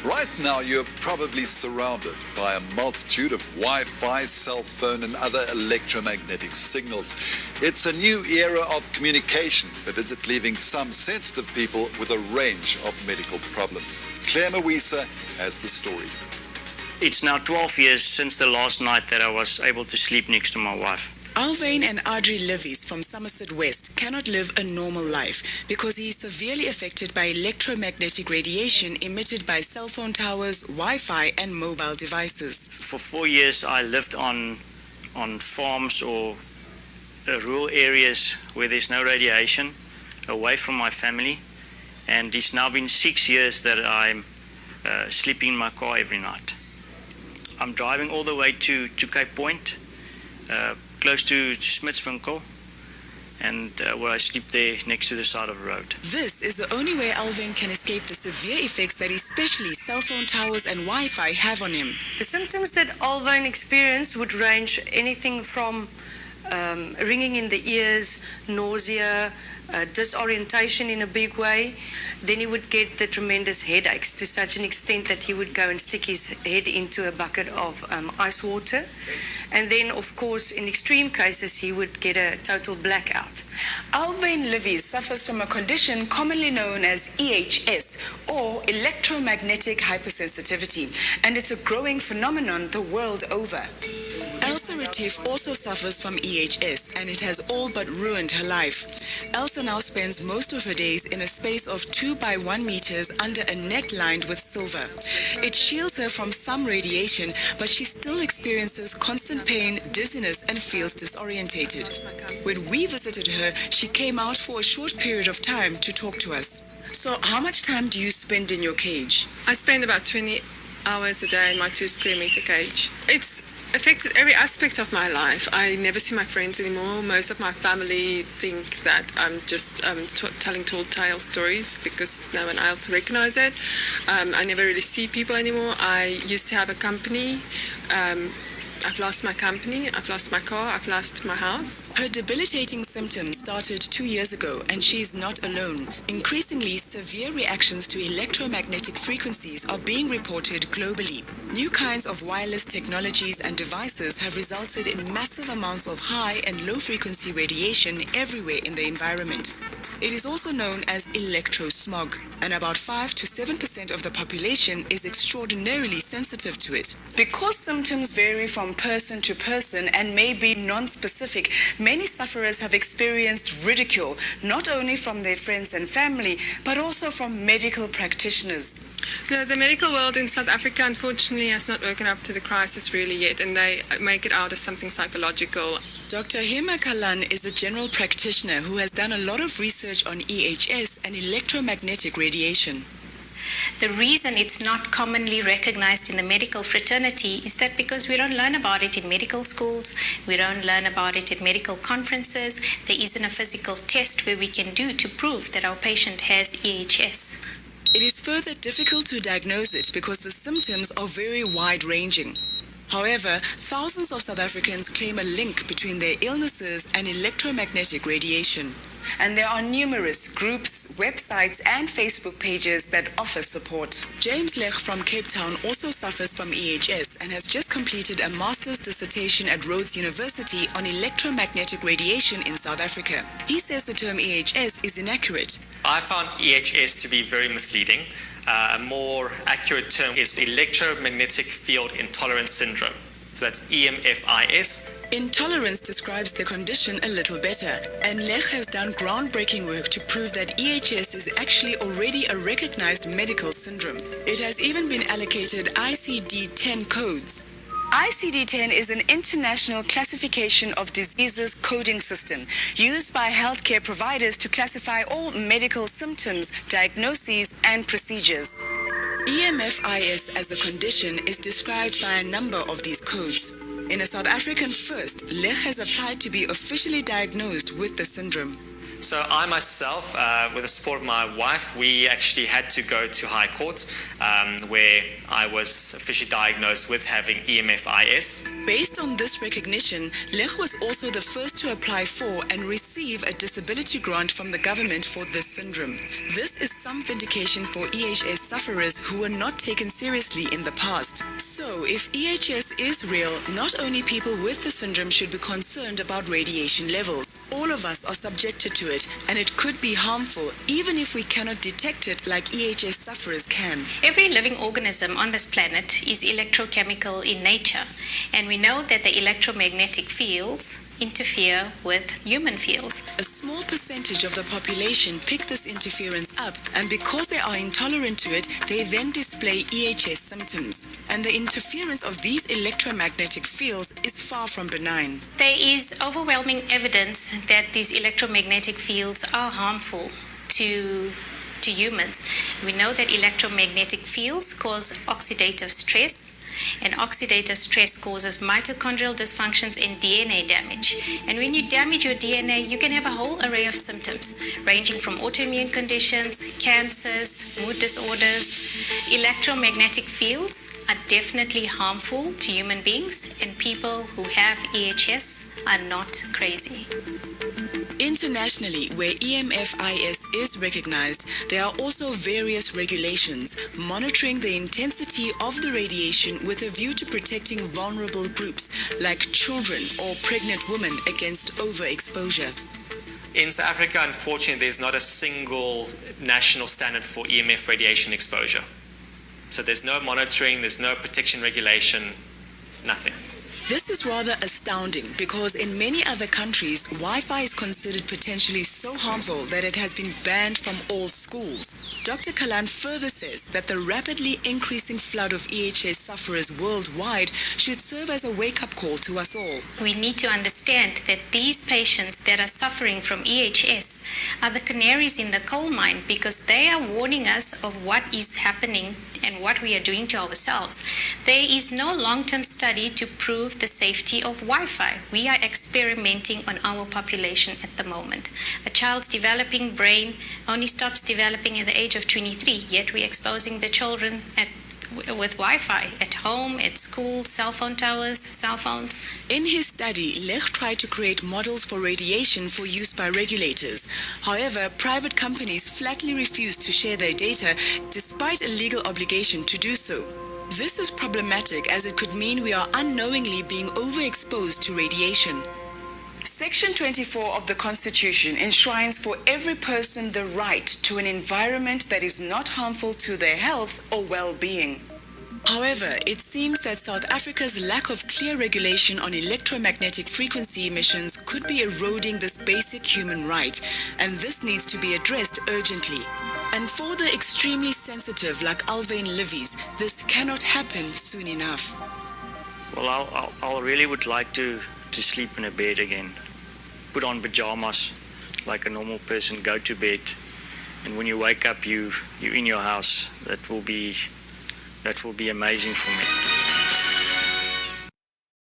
Right now, you're probably surrounded by a multitude of Wi-Fi, cell phone, and other electromagnetic signals. It's a new era of communication, but is it leaving some sensitive people with a range of medical problems? Claire Mawisa has the story. It's now 12 years since the last night that I was able to sleep next to my wife. Alvain and Audrey Livies from Somerset West cannot live a normal life because he is severely affected by electromagnetic radiation emitted by cell phone towers, Wi-Fi and mobile devices. For 4 years I lived on farms or rural areas where there's no radiation, away from my family, and it's now been 6 years that I'm sleeping in my car every night. I'm driving all the way to Cape Point, close to Smitswinkel, and where I sleep there next to the side of the road. This is the only way Alvain can escape the severe effects that especially cell phone towers and Wi-Fi have on him. The symptoms that Alvain experienced would range anything from ringing in the ears, nausea, disorientation in a big way. Then he would get the tremendous headaches to such an extent that he would go and stick his head into a bucket of ice water. And then, of course, in extreme cases, he would get a total blackout. Alvain Livies suffers from a condition commonly known as EHS, or Electromagnetic Hypersensitivity, and it's a growing phenomenon the world over. Elsa Retief also suffers from EHS, and it has all but ruined her life. Elsa now spends most of her days in a space of 2 by 1 meters under a net lined with silver. It shields her from some radiation, but she still experiences constant pain, dizziness, and feels disorientated. When we visited her, she came out for a short period of time to talk to us. So how much time do you spend in your cage? I spend about 20 hours a day in my 2 square meter cage. It's affected every aspect of my life. I never see my friends anymore. Most of my family think that I'm just telling tall tale stories because no one else recognizes it. I never really see people anymore. I used to have a company. I've lost my company, I've lost my car, I've lost my house. Her debilitating symptoms started 2 years ago, and she is not alone. Increasingly severe reactions to electromagnetic frequencies are being reported globally. New kinds of wireless technologies and devices have resulted in massive amounts of high and low frequency radiation everywhere in the environment. It is also known as electrosmog, and about 5 to 7% of the population is extraordinarily sensitive to it. Because symptoms vary from person to person and may be non-specific, many sufferers have experienced ridicule, not only from their friends and family, but also from medical practitioners. The medical world in South Africa, unfortunately, has not woken up to the crisis really yet, and they make it out as something psychological. Dr. Hema Kalan is a general practitioner who has done a lot of research on EHS and electromagnetic radiation. The reason it's not commonly recognized in the medical fraternity is that because we don't learn about it in medical schools, we don't learn about it at medical conferences, there isn't a physical test where we can do to prove that our patient has EHS. It is further difficult to diagnose it because the symptoms are very wide-ranging. However, thousands of South Africans claim a link between their illnesses and electromagnetic radiation. And there are numerous groups, websites, and Facebook pages that offer support. James Lech from Cape Town also suffers from EHS and has just completed a master's dissertation at Rhodes University on electromagnetic radiation in South Africa. He says the term EHS is inaccurate. I found EHS to be very misleading. A more accurate term is Electromagnetic Field Intolerance Syndrome. So that's EMFIS. Intolerance describes the condition a little better, and Lech has done groundbreaking work to prove that EHS is actually already a recognized medical syndrome. It has even been allocated ICD-10 codes. ICD-10 is an international classification of diseases coding system used by healthcare providers to classify all medical symptoms, diagnoses, and procedures. EMFIS as a condition is described by a number of these codes. In a South African first, Lech has applied to be officially diagnosed with the syndrome. So I myself, with the support of my wife, we actually had to go to High Court, where I was officially diagnosed with having EMF-IS. Based on this recognition, Lech was also the first to apply for and receive a disability grant from the government for this syndrome. This is some vindication for EHS sufferers who were not taken seriously in the past. So, if EHS is real, not only people with the syndrome should be concerned about radiation levels. All of us are subjected to it, and it could be harmful even if we cannot detect it like EHS sufferers can. Every living organism on this planet is electrochemical in nature, and we know that the electromagnetic fields interfere with human fields. A small percentage of the population pick this interference up, and because they are intolerant to it, they then display EHS symptoms. And the interference of these electromagnetic fields is far from benign. There is overwhelming evidence that these electromagnetic fields are harmful to humans. We know that electromagnetic fields cause oxidative stress, and oxidative stress causes mitochondrial dysfunctions and DNA damage. And when you damage your DNA, you can have a whole array of symptoms, ranging from autoimmune conditions, cancers, mood disorders. Electromagnetic fields are definitely harmful to human beings, and people who have EHS are not crazy. Internationally, where EMF-IS is recognized, there are also various regulations monitoring the intensity of the radiation with a view to protecting vulnerable groups like children or pregnant women against overexposure. In South Africa, unfortunately, there's not a single national standard for EMF radiation exposure. So there's no monitoring, there's no protection regulation, nothing. This is rather astounding because in many other countries, Wi-Fi is considered potentially so harmful that it has been banned from all schools. Dr. Kalan further says that the rapidly increasing flood of EHS sufferers worldwide should serve as a wake-up call to us all. We need to understand that these patients that are suffering from EHS are the canaries in the coal mine, because they are warning us of what is happening and what we are doing to ourselves. There is no long-term study to prove the safety of Wi-Fi. We are experimenting on our population at the moment. A child's developing brain only stops developing at the age of 23, yet we're exposing the children with Wi-Fi at home, at school, cell phone towers, cell phones. In his study, Lech tried to create models for radiation for use by regulators. However, private companies flatly refused to share their data despite a legal obligation to do so. This is problematic as it could mean we are unknowingly being overexposed to radiation. Section 24 of the Constitution enshrines for every person the right to an environment that is not harmful to their health or well-being. However, it seems that South Africa's lack of clear regulation on electromagnetic frequency emissions could be eroding this basic human right, and this needs to be addressed urgently. And for the extremely sensitive like Alva and Livy's, this cannot happen soon enough. Well, I really would like to sleep in a bed again. Put on pajamas like a normal person, go to bed, and when you wake up, you're in your house. That will be amazing for me.